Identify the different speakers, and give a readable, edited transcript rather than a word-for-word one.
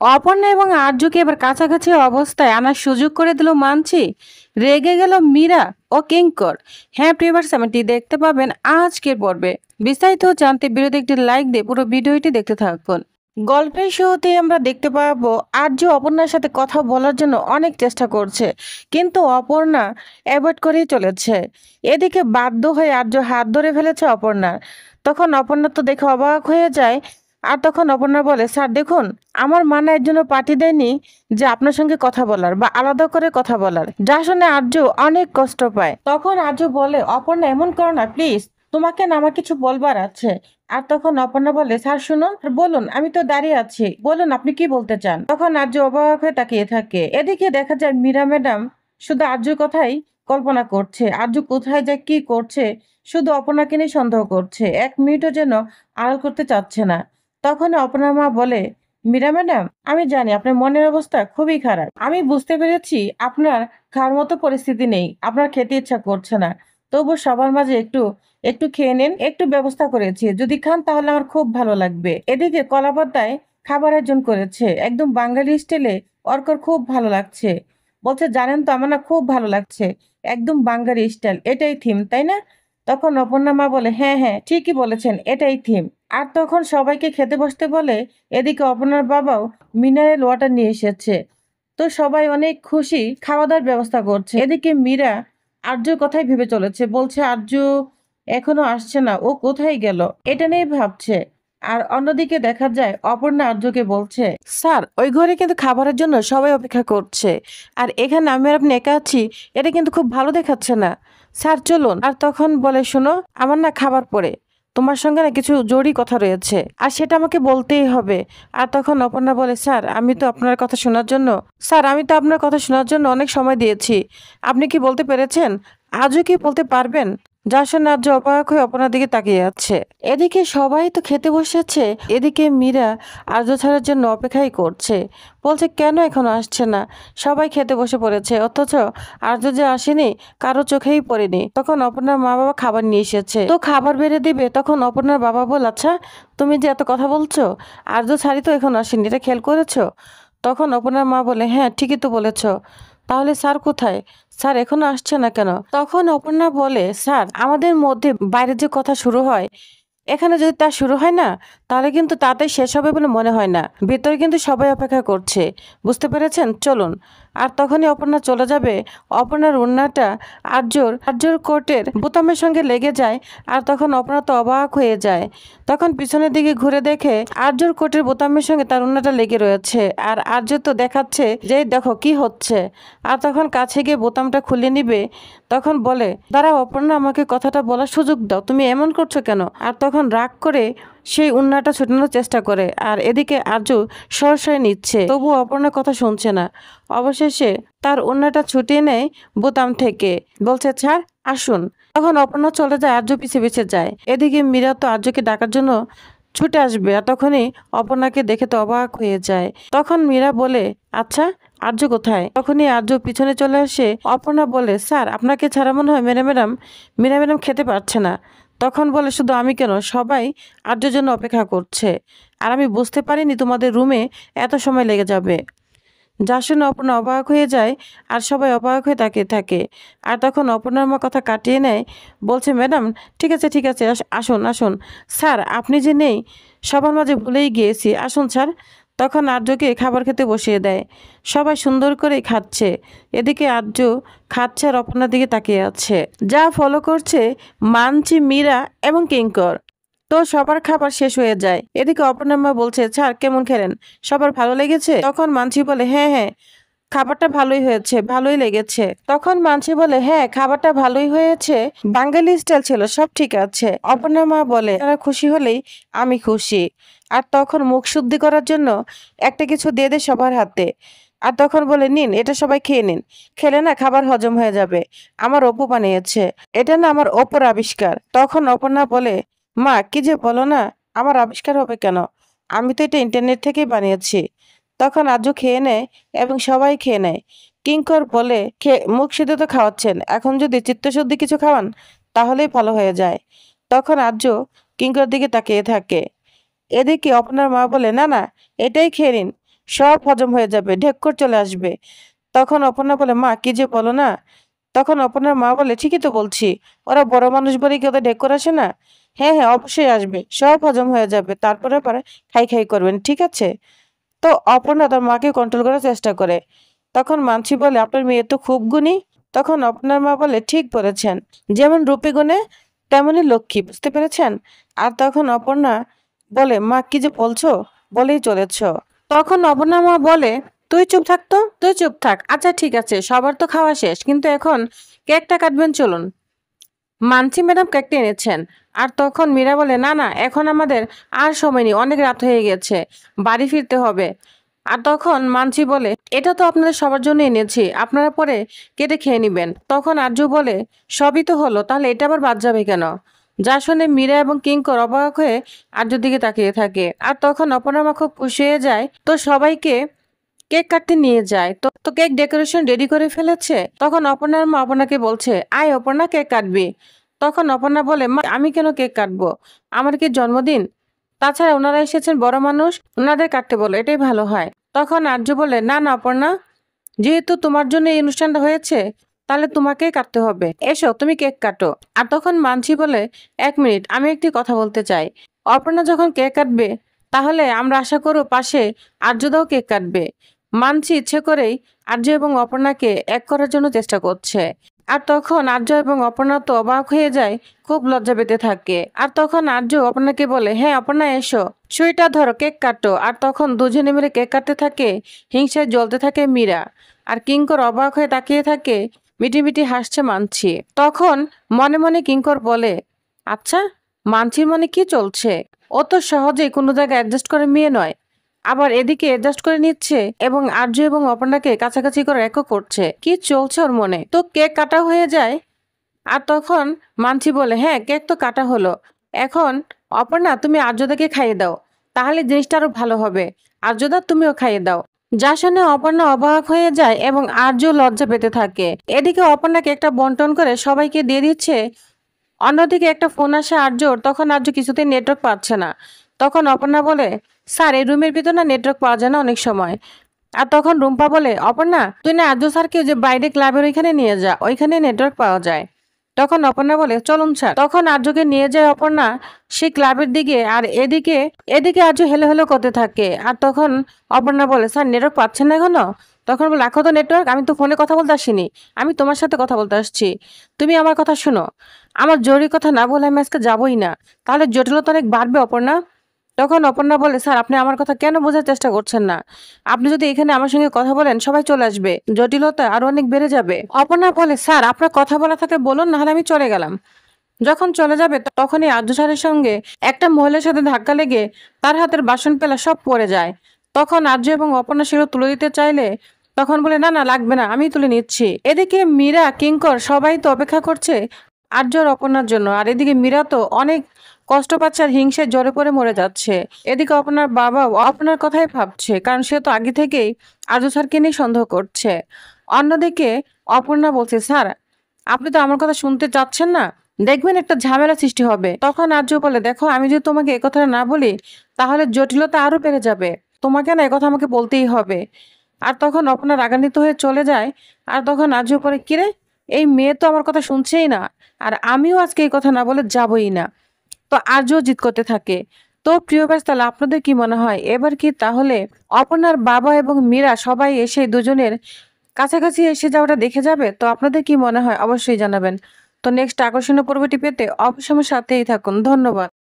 Speaker 1: অপর্ণা এবং আর্যকে এবার কাছাকাছি অবস্থায় আনার সুযোগ করে দিল মানছি। রেগে গেল মীরা ও কিঙ্কর। হ্যাঁ প্রিভার্স, এমনটি দেখতে পাবেন আজকের পর্বে। বিস্তারিত জানতে ভিডিওতে একটি লাইক দিয়ে পুরো ভিডিওটি দেখতে থাকুন। গল্পের শুরুতেই আমরা দেখতে পাবো আর্য অপর্ণার সাথে কথা বলার জন্য অনেক চেষ্টা করছে, কিন্তু অপর্ণা অ্যাভয়েড করেই চলেছে। এদিকে বাধ্য হয়ে আর্য হাত ধরে ফেলেছে অপর্ণার। তখন অপর্ণা তো দেখে অবাক হয়ে যায়। আর তখন অপর্ণা বলে, স্যার দেখুন, আমার মা না এর জন্য পার্টি দেয়নি যে আপনার সঙ্গে কথা বলার বা আলাদা করে কথা বলার। যা শুনে আর্য অনেক কষ্ট পায়। তখন আর্য বলে, অপর্ণা এমন করো না প্লিজ, তোমাকে না আমার কিছু বলবার আছে। আর তখন অপর্ণা বলে, স্যার শুনুন, বলুন, আমি তো দাঁড়িয়ে আছি, বলুন আপনি কি বলতে চান। তখন আর্য অবাক হয়ে তাকিয়ে থাকে। এদিকে দেখা যায় মীরা ম্যাডাম শুধু আর্যর কথাই কল্পনা করছে। আর্য কোথায় যায়, কি করছে, শুধু অপর্ণাকে নিয়ে সন্দেহ করছে। এক মিনিটও যেন আড়াল করতে চাচ্ছে না। তখন অপর্ণার মা বলে, মীরা ম্যাডাম, আমি জানি আপনার মনের অবস্থা খুবই খারাপ। আমি বুঝতে পেরেছি আপনার খাওয়ার মতো পরিস্থিতি নেই, আপনার খেতে ইচ্ছা করছে না। তবু সবার মাঝে একটু একটু খেয়ে নেন, একটু ব্যবস্থা করেছি, যদি খান তাহলে আমার খুব ভালো লাগবে। এদিকে কলাপাতায় খাবার আয়োজন করেছে একদম বাঙালি স্টাইলে। অর্কর খুব ভালো লাগছে, বলছে জানেন তো আমার না খুব ভালো লাগছে, একদম বাঙালি স্টাইল, এটাই থিম তাই না? তখন অপর্ণা মা বলে, হ্যাঁ হ্যাঁ ঠিকই বলেছেন, এটাই থিম। আর তখন সবাইকে খেতে বসতে বলে। এদিকে অপর্ণার বাবাও মিনারেল ওয়াটার নিয়ে এসেছে। তো সবাই অনেক খুশি, খাওয়া দাওয়ার ব্যবস্থা করছে। এদিকে মীরা আর্যর কথাই ভেবে চলেছে, বলছে আর্য এখনো আসছে না, ও কোথায় গেল, এটা নিয়ে ভাবছে। আর অন্যদিকে দেখা যায় অপর্ণা আর্যকে বলছে, স্যার ওই ঘরে কিন্তু খাবারের জন্য সবাই অপেক্ষা করছে, আর এখানে আমি আর আপনি একা আছি, এটা কিন্তু খুব ভালো দেখাচ্ছে না। স্যার চলুন। আর তখন বলে, শোনো, আমার না খাবার পরে তোমার সঙ্গে না কিছু জরুরি কথা রয়েছে, আর সেটা আমাকে বলতেই হবে। আর তখন অপর্ণা বলে, স্যার আমি তো আপনার কথা শোনার জন্য অনেক সময় দিয়েছি। আপনি কি বলতে পেরেছেন? আজও কি বলতে পারবেন? যা শুনে আজ অবাক হয়ে অপর্ণার দিকে তাকিয়ে আছে। এদিকে সবাই তো খেতে বসেছে, এদিকে মীরা আর্য ছাড়ার জন্য অপেক্ষাই করছে। বলছে কেন এখনো আসছে না, সবাই খেতে বসে পড়েছে, অথচ আর্য যে আসেনি কারো চোখেই পড়েনি। তখন অপর্ণার মা বাবা খাবার নিয়ে এসেছে, তো খাবার বেড়ে দিবে। তখন অপর্ণার বাবা বল, আচ্ছা তুমি যে এত কথা বলছো, আর্য ছাড়ি তো এখন আসেনি, এটা খেয়াল করেছো? তখন অপর্ণার মা বলে, হ্যাঁ ঠিকই তো বলেছ, তাহলে স্যার কোথায়, স্যার এখনো আসছে না কেন? তখন অপর্ণা বলে, স্যার আমাদের মধ্যে বাইরে যে কথা শুরু হয়, এখানে যদি তা শুরু হয় না, তাহলে কিন্তু তাতে শেষ হবে বলে মনে হয় না। ভেতরে কিন্তু সবাই অপেক্ষা করছে, বুঝতে পেরেছেন, চলুন। আর তখনই অপর্ণা চলে যাবে। অপর্ণার ওড়নাটা আর্যর কোটের বোতামের সঙ্গে লেগে যায়। আর তখন অপর্ণা তো অবাক হয়ে যায়। তখন পিছনের দিকে ঘুরে দেখে আর্যর কোটের বোতামের সঙ্গে তার ওড়নাটা লেগে রয়েছে। আর আর্য তো দেখাচ্ছে যে দেখো কি হচ্ছে। আর তখন কাছে গিয়ে বোতামটা খুলে নিবে। তখন বলে, দাঁড়াও অপর্ণা, আমাকে কথাটা বলার সুযোগ দাও, তুমি এমন করছো কেন? আর তখন রাগ করে সেই উন্নাটা ছুটানোর চেষ্টা করে। আর এদিকে আর্য সরসায় নিচ্ছে, তবু অপর্ণার কথা শুনছে না। অবশেষে তার উন্নাটা ছুটিয়ে নেয় বোতাম থেকে, বলছে ছাড়, আসুন। তখন অপর্ণা চলে যায়, আর্য পিছে পিছে যায়। এদিকে মীরা তো আর্যকে ডাকার জন্য ছুটে আসবে, আর তখনই অপর্ণাকে দেখে তো অবাক হয়ে যায়। তখন মীরা বলে, আচ্ছা আর্য কোথায়? তখনই আর্য পিছনে চলে আসে। অপর্ণা বলে, স্যার আপনাকে ছাড়া মনে হয় মীরা ম্যাডাম খেতে পারছে না। তখন বলে, শুধু আমি কেন, সবাই আর্যের জন্য অপেক্ষা করছে, আর আমি বুঝতে পারিনি তোমাদের রুমে এত সময় লেগে যাবে। যা শুনে অপর্ণা অবাক হয়ে যায়, আর সবাই অবাক হয়ে তাকিয়ে থাকে। আর তখন অপর্ণার মা কথা কাটিয়ে নেয়, বলছে, ম্যাডাম ঠিক আছে ঠিক আছে, আসুন আসুন। স্যার আপনি যে নেই সবার মাঝে ভুলেই গিয়েছি, আসুন স্যার। তখন আর্যকে খাবার খেতে বসিয়ে দেয়। সবাই সুন্দর করে খাচ্ছে। এদিকে আর্য খাচ্ছে আর অপর্ণার দিকে তাকিয়ে আছে। যা ফলো করছে মানছি, মীরা এবং কিঙ্কর। তো সবার খাবার শেষ হয়ে যায়। এদিকে অপর্ণার মা বলছে, স্যার কেমন খেলেন, সবার ভালো লেগেছে? তখন মানসি বলে, হ্যাঁ হ্যাঁ খাবারটা ভালোই হয়েছে, ভালোই লেগেছে। তখন মানসি বলে, হ্যাঁ খাবারটা ভালোই হয়েছে, বাঙালি স্টাইল ছিল, সব ঠিক আছে। অপর্ণার মা বলে, তারা খুশি হলেই আমি খুশি। আর তখন মুখ শুদ্ধি করার জন্য একটা কিছু দিয়ে দেয় সবার হাতে। আর তখন বলে, নিন এটা সবাই খেয়ে নিন, খেলে না খাবার হজম হয়ে যাবে, আমার অপু বানিয়েছে, এটা না আমার অপুর আবিষ্কার। তখন অপর্ণা বলে, মা কি যে বলো না, আমার আবিষ্কার হবে কেন, আমি তো এটা ইন্টারনেট থেকেই বানিয়েছি। তখন আজু খেয়ে নেয় এবং সবাই খেয়ে নেয়। কিঙ্কর বলে, মুখ সিদ্ধ তো খাওয়াচ্ছেন, এখন যদি চিত্তশুদ্ধি কিছু খাওয়ান তাহলেই ভালো হয়ে যায়। তখন আজু কিঙ্কর দিকে তাকিয়ে থাকে। এদিকে আপনার মা বলে, না না এটাই খেয়ে নিন, সব হজম হয়ে যাবে, ঢেক্কর চলে আসবে। তখন অপর্ণা বলে, মা কি যে বলো না। তখন অপর্ণার মা বলে, ঠিকই তো বলছি, ওরা বড় মানুষ বলে কি ওদের ঢেক্কর আসে না? হ্যাঁ হ্যাঁ, অবশ্যই আসবে, সব হজম হয়ে যাবে, তারপরে পরে খাই খাই করবেন, ঠিক আছে? তো অপর্ণা তার মাকে কন্ট্রোল করার চেষ্টা করে। তখন মানসি বলে, আপনার মেয়ে তো খুব গুণী। তখন আপনার মা বলে, ঠিক বলেছেন, যেমন রূপে গুণে তেমনই লক্ষ্মী, বুঝতে পেরেছেন? আর তখন অপর্ণা বলে, মা কি যে বলছো, বলেই চলেছ। তখন অপর্ণা মা বলে, তুই চুপ থাক তো, তুই চুপ থাক। আচ্ছা ঠিক আছে, সবার তো খাওয়া শেষ, কিন্তু এখন কেকটা কাটবেন, চলুন। মানসি ম্যাডাম কেকটা এনেছেন। আর তখন মীরা বলে, না না, এখন আমাদের আর সময় নেই, অনেক রাত হয়ে গেছে, বাড়ি ফিরতে হবে। আর তখন মানসি বলে, এটা তো আপনাদের সবার জন্য এনেছি, আপনারা পরে কেটে খেয়ে নিবেন। তখন আরজু বলে, সবই তো হলো, তাহলে এটা আবার বাদ যাবে কেন? যা শুনে মীরা এবং কিঙ্কর অবাক হয়ে আরজুর দিকে তাকিয়ে থাকে। আর তখন অপর্ণা মা খুব খুশি হয়ে যায়, তো সবাইকে কেক কাটতে নিয়ে যায়। তো তো কেক ডেকোরেশন রেডি করে ফেলেছে। তখন অপর্ণার মা অপর্ণাকে বলছে, আয় অপর্ণা, কেক কাটবি। তখন অপর্ণা বলে, মা আমি কেন কেক কাটবো, আমার কি জন্মদিন? তাছাড়া ওনারা এসেছেন বড় মানুষ, ওনাদের কাটতে বলো, এটাই ভালো হয়। তখন আর্য বলে, না না অপর্ণা, যেহেতু তোমার জন্য এই অনুষ্ঠানটা হয়েছে, তাহলে তোমাকেই কাটতে হবে, এসো তুমি কেক কাটো। আর তখন মানসি বলে, এক মিনিট, আমি একটি কথা বলতে চাই। অপর্ণা যখন কেক কাটবে, তাহলে আমরা আশা করব পাশে আর্যদাও কেক কাটবে। মানসি ইচ্ছে করেই আর্য এবং অপর্ণাকে এক করার জন্য চেষ্টা করছে। আর তখন আর্য এবং অপর্ণা তো অবাক হয়ে যায়, খুব লজ্জা পেতে থাকে। আর তখন আর্য অপর্ণাকে বলে, হ্যাঁ অপর্ণা এসো, সুইটা ধরো, কেক কাটো। আর তখন দুজনে মিলে কেক কাটতে থাকে। হিংসায় জ্বলতে থাকে মীরা। আর কিঙ্কর অবাক হয়ে তাকিয়ে থাকে, মিটিমিটি হাসছে মানছি। তখন মনে মনে কিঙ্কর বলে, আচ্ছা, মানছির মনে কি চলছে? ও তো সহজেই কোনো জায়গায় অ্যাডজাস্ট করে মেয়ে নয়, আবার এদিকে অ্যাডজাস্ট করে নিচ্ছে এবং আর্য এবং অপর্ণাকে কাছাকাছি করে একও করছে। কি চলছে ওর মনে? তো কেক কাটা হয়ে যায়। আর তখন মানছি বলে, হ্যাঁ কেক তো কাটা হলো, এখন অপর্ণা তুমি আর্যদাকে খাইয়ে দাও, তাহলে জিনিসটা আরো ভালো হবে। আর্যদা তুমিও খাইয়ে দাও। যা শুনে অপর্ণা অবাক হয়ে যায় এবং আর্য লজ্জা পেতে থাকে। এদিকে অপর্ণা কেকটা বন্টন করে সবাইকে দিয়ে দিচ্ছে। অন্যদিকে একটা ফোন আসে আর্যর। তখন আর্য কিছুতেই নেটওয়ার্ক পাচ্ছে না। তখন অপর্ণা বলে, স্যার এই রুমের ভিতর না নেটওয়ার্ক পাওয়া যায় না অনেক সময়। আর তখন রুম্পা বলে, অপর্ণা তুই না আর্য স্যারকে যে বাইরে ক্লাবের ওইখানে নিয়ে যা, ওইখানে নেটওয়ার্ক পাওয়া যায়। তখন অপর্ণা বলে, চলুন স্যার। তখন আর্যকে নিয়ে যায় অপর্ণা সেই ক্লাবের দিকে। আর এদিকে এদিকে আর্য হেলো হেলো করতে থাকে। আর তখন অপর্ণা বলে, স্যার নেটওয়ার্ক পাচ্ছেন না এখনো? তখন বলে, রাখো তো নেটওয়ার্ক, আমি তো ফোনে কথা বলতে আসিনি, আমি তোমার সাথে কথা বলতে আসছি। তুমি আমার কথা শোনো, আমার জরুরি কথা না বলে আমি আজকে যাবই না, তাহলে জটিলতা অনেক বাড়বে অপর্ণা। তখন অপর্ণা বলে, স্যার আপনি আমার কথা কেন বোঝার চেষ্টা করছেন না? আপনি যদি এখানে আমার সঙ্গে কথা বলেন, সবাই চলে আসবে, জটিলতা আরো অনেক বেড়ে যাবে। অপর্ণা বলে, স্যার আপনার কথা বলা থাকলে বলুন, নাহলে আমি চলে গেলাম। যখন চলে যাবে তখনই আর্য স্যারের সঙ্গে একটা মহিলার সাথে ধাক্কা লেগে তার হাতের বাসন পেলা সব পড়ে যায়। তখন আর্য এবং অপর্ণা সেগুলো তুলে দিতে চাইলে তখন বলে, না না লাগবে না, আমি তুলে নিচ্ছি। এদিকে মীরা কিঙ্কর সবাই তো অপেক্ষা করছে আর্য আর অপর্ণার জন্য। আর এদিকে মীরা তো অনেক কষ্ট পাচ্ছে আর হিংসায় জ্বরে পড়ে মরে যাচ্ছে। এদিকে অপর্ণার বাবা অপর্ণার কথাই ভাবছে, কারণ সে তো আগে থেকেই আর্য স্যারকে নিয়ে সন্দেহ করছে। অন্যদিকে অপর্ণা বলছে, স্যার আপনি তো আমার কথা শুনতে চাচ্ছেন না, দেখবেন একটা ঝামেলা সৃষ্টি হবে। তখন আর্য বলে, দেখো আমি যদি তোমাকে একথা না বলি, তাহলে জটিলতা আরো বেড়ে যাবে, তোমাকে না একথা আমাকে বলতেই হবে। আর তখন অপর্ণা রাগান্বিত হয়ে চলে যায়। আর তখন আর্য পরে, কিরে, এই মেয়ে তো আমার কথা শুনছেই না, আর আমিও আজকে এই কথা না বলে যাবই না। তো আর্য জিদ করতে থাকে। তো প্রিয় ব্যাস, তাহলে আপনাদের কি মনে হয় এবার কি তাহলে অপর্ণার বাবা এবং মীরা সবাই এসে দুজনের কাছাকাছি এসে যাওয়াটা দেখে যাবে? তো আপনাদের কি মনে হয় অবশ্যই জানাবেন। তো নেক্সট আকর্ষণীয় পর্বটি পেতে অবশ্যই আমার সাথেই থাকুন। ধন্যবাদ।